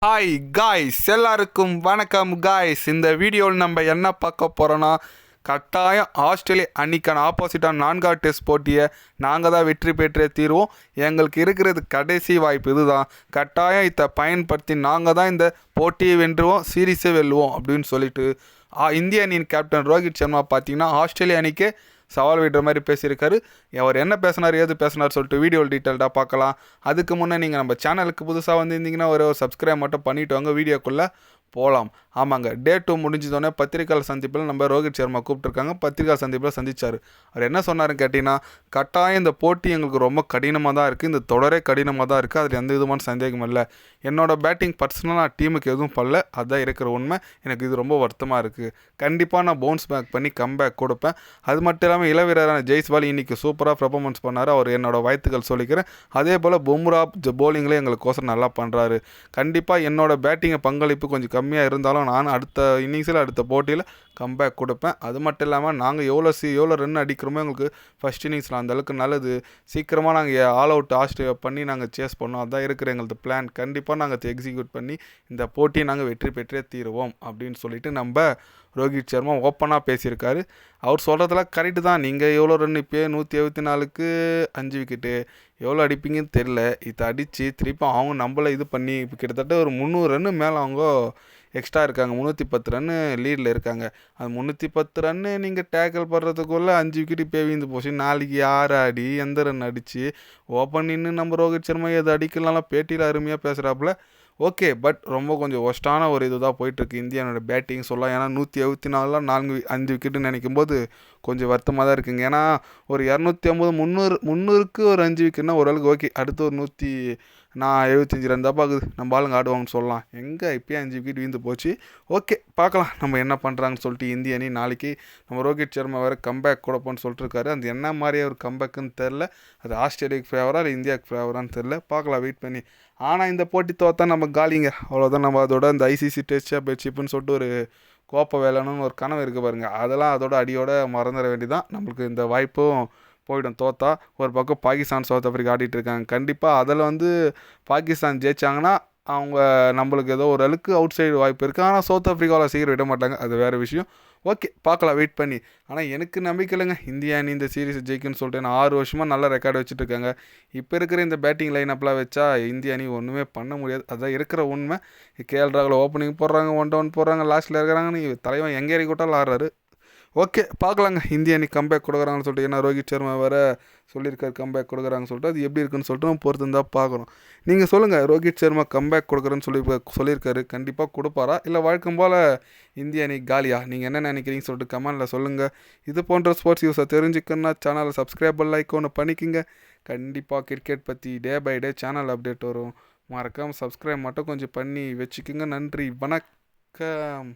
Hi guys, எல்லாருக்கும் வணக்கம் guys. இந்த வீடியோவில் நம்ம என்ன பார்க்க போகிறோன்னா, கட்டாயம் ஆஸ்திரேலியா அன்னிக்கான ஆப்போசிட்டான 4வது டெஸ்ட் போட்டியை நாங்கள் தான் வெற்றி பெற்றே தீர்வோம். எங்களுக்கு இருக்கிறது கடைசி வாய்ப்பு இதுதான். கட்டாயம் இதை பயன்படுத்தி நாங்கள் தான் இந்த போட்டியை வென்றுவோம், சீரீஸை வெல்லுவோம் அப்படின்னு சொல்லிட்டு இந்திய அணியின் கேப்டன் ரோஹித் சர்மா பார்த்தீங்கன்னா ஆஸ்திரேலியா அணிக்கே சவால் விடுற மாதிரி பேசியிருக்காரு. அவர் என்ன பேசினார், ஏது பேசினார் சொல்லிட்டு வீடியோவில் டீட்டெயில்டாக பார்க்கலாம். அதுக்கு முன்னே நீங்கள் நம்ம சேனலுக்கு புதுசாக வந்திருந்தீங்கன்னா ஒரு சப்ஸ்கிரைப் மட்டும் பண்ணிவிட்டு வாங்க, வீடியோக்குள்ளே போகலாம். ஆமாங்க, டே 2 முடிஞ்சதோடனே பத்திரிகையாளர் சந்திப்பில் நம்ம ரோஹித் சர்மா கூப்பிட்டுருக்காங்க. பத்திரிகையாளர் சந்திப்பில் சந்தித்தார். அவர் என்ன சொன்னாருன்னு கேட்டிங்கன்னா, கட்டாயம் இந்த போட்டி எங்களுக்கு ரொம்ப கடினமாக தான் இருக்குது, இந்த தொடரே கடினமாக தான் இருக்குது, அதில் எந்த விதமான சந்தேகம் இல்லை. என்னோடய பேட்டிங் பர்சனலாக டீமுக்கு எதுவும் பண்ணல, அதுதான் இருக்கிற உண்மை. எனக்கு இது ரொம்ப வருத்தமாக இருக்குது. கண்டிப்பாக நான் பவுன்ஸ் பேக் பண்ணி கம்பேக் கொடுப்பேன். அது மட்டும் இல்லாமல் இளவீரரான ஜெய்ஸ்வால் இன்றைக்கி சூப்பராக பெர்ஃபார்மன்ஸ் பண்ணார். அவர் என்னோடய வாழ்த்துக்கள் சொல்லிக்கிறேன். அதே போல் பும்ரா போலிங்கில் எங்களுக்கோசரம் நல்லா பண்ணுறாரு. கண்டிப்பாக என்னோடய பேட்டிங்கை பங்களிப்பு கொஞ்சம் கம்மியாக இருந்தாலும் நான் அடுத்த இன்னிங்ஸில் அடுத்த போட்டியில் கம்பேக் கொடுப்பேன். அது மட்டும் இல்லாமல் நாங்கள் எவ்வளோ ரன் அடிக்கிறோமோ எங்களுக்கு ஃபஸ்ட் இன்னிங்ஸில் அந்தளவுக்கு நல்லது. சீக்கிரமாக நாங்கள் ஆல் அவுட் ஆஸ்திரேலியா பண்ணி நாங்கள் சேஸ் பண்ணோம். அதுதான் இருக்கிற எங்களது பிளான். கண்டிப்பாக நாங்கள் எக்ஸிக்யூட் பண்ணி இந்த போட்டியை நாங்கள் வெற்றி பெற்றே தீருவோம் அப்படின்னு சொல்லிட்டு நம்ம ரோஹித் சர்மா ஓப்பனாக பேசியிருக்காரு. அவர் சொல்கிறதெல்லாம் கரெக்டு தான். நீங்கள் எவ்வளோ ரன் இப்போ 174க்கு 5 விக்கெட்டு எவ்வளோ அடிப்பீங்கன்னு தெரில. இதை அடித்து திருப்பி அவங்க நம்மளை இது பண்ணி இப்போ கிட்டத்தட்ட ஒரு 300 ரன்னு மேலே அவங்க எக்ஸ்ட்ரா இருக்காங்க. 310 ரன்னு லீடில் இருக்காங்க. அது 310 ரன்னு நீங்கள் டேக்கிள் பண்ணுறதுக்குள்ளே 5 விக்கெட் இப்போ வீழ்ந்து போச்சு. நாளைக்கு யார் ஆடி எந்த ரன் அடித்து ஓப்பன் நின்று நம்ம ரோஹித் சர்மா எது அடிக்கலாம் பேட்டியில் அருமையாக பேசுகிறாப்புல. ஓகே, பட் ரொம்ப கொஞ்சம் ஒஸ்ட்டான ஒரு இது தான் போயிட்டுருக்கு இந்தியானோட பேட்டிங் சொல்லலாம். ஏன்னா 174 5 விக்கெட்டுன்னு நினைக்கும் போது கொஞ்சம் வருத்தமாக தான் இருக்குங்க. ஏன்னா ஒரு 250 300க்கு ஒரு 5 விக்கெட்னா ஓரளவுக்கு ஓகே. அடுத்து ஒரு 175 ரன் தான் பார்க்குது, நம்ம ஆளுங்க ஆடுவாங்கன்னு சொல்லலாம். எங்கே இப்போயே 5 விக்கெட் வீழ்ந்து போச்சு. ஓகே, பார்க்கலாம் நம்ம என்ன பண்ணுறாங்கன்னு சொல்லிட்டு. இந்திய அணி நாளைக்கு நம்ம ரோஹித் சர்மா வேறு கம்பேக் கொடுப்போன்னு சொல்லிட்டுருக்காரு. அது என்ன மாதிரியே ஒரு கம்பேக்குன்னு தெரில. அது ஆஸ்திரேலியாவுக்கு ஃபேவரா இல்லை இந்தியாவுக்கு ஃபேவரான்னு தெரில. பார்க்கலாம், வெயிட் பண்ணி. ஆனால் இந்த போட்டி தோற்றா நம்ம காலிங்க, அவ்வளோதான். நம்ம அதோட இந்த ஐசிசி டெஸ்ட் சாம்பியன்ஷிப்னு சொல்லிட்டு ஒரு கோப்பை வேலைன்னு ஒரு கனவு இருக்குது பாருங்கள், அதெல்லாம் அதோட அடியோட மறந்துட வேண்டியதான். நம்மளுக்கு இந்த வாய்ப்பும் போயிடும் தோற்றா. ஒரு பக்கம் பாகிஸ்தான் சவுத் ஆஃப்ரிக்கா ஆடிட்டு இருக்காங்க. கண்டிப்பாக அதில் பாகிஸ்தான் ஜெயிச்சாங்கன்னா அவங்க நம்மளுக்கு ஏதோ ஒரு அளவுக்கு அவுட் சைடு வாய்ப்பு இருக்குது. ஆனால் சவுத் ஆஃப்ரிக்காவில் சீக்கிரம் விட மாட்டாங்க, அது வேறு விஷயம். ஓகே, பார்க்கலாம், வெயிட் பண்ணி. ஆனால் எனக்கு நம்பிக்கை இல்லைங்க இந்தியா அணி இந்த சீரீஸ் ஜெயிக்குன்னு சொல்லிட்டு. நான் 6 வருஷமாக நல்ல ரெக்கார்டு வச்சுட்ருக்காங்க. இப்போ இருக்கிற இந்த பேட்டிங் லைனப்லாம் வச்சா இந்திய அணி ஒன்றுமே பண்ண முடியாது. அதுதான் இருக்கிற உண்மை. கேஎல் ராகுல் ஓப்பனிங் போடுறாங்க, 1 down போடுறாங்க, லாஸ்ட்டில் இருக்கிறாங்கன்னு தலைவன் எங்கே இறக்கிட்டாலும் ஆடுறாரு. ஓகே, பார்க்கலாங்க இந்திய அணி கம்பேக் கொடுக்குறாங்கன்னு சொல்லிட்டு. ஏன்னா ரோஹித் சர்மா வேறு சொல்லியிருக்காரு கம்பேக் கொடுக்குறாங்கன்னு சொல்லிட்டு. அது எப்படி இருக்குன்னு சொல்லிட்டு நம்ம பொறுத்து இருந்தால் பார்க்குறோம். நீங்கள் சொல்லுங்கள், ரோஹித் சர்மா கம்பேக் கொடுக்குறேன்னு சொல்லியிருக்காரு. கண்டிப்பாக கொடுப்பாரா இல்லை வழக்கம் போல் இந்திய அணி காலியா? நீங்கள் என்ன நினைக்கிறீங்கன்னு சொல்லிட்டு கமெண்டில் சொல்லுங்கள். இது போன்ற ஸ்போர்ட்ஸ் நியூஸை தெரிஞ்சுக்கணுன்னா சேனலை சப்ஸ்கிரைப் லைக் ஒன்று பண்ணிக்கோங்க. கண்டிப்பாக கிரிக்கெட் பற்றி day by day channel update வரும். மறக்காமல் சப்ஸ்கிரைப் மட்டும் கொஞ்சம் பண்ணி வச்சுக்கோங்க. நன்றி, வணக்கம்.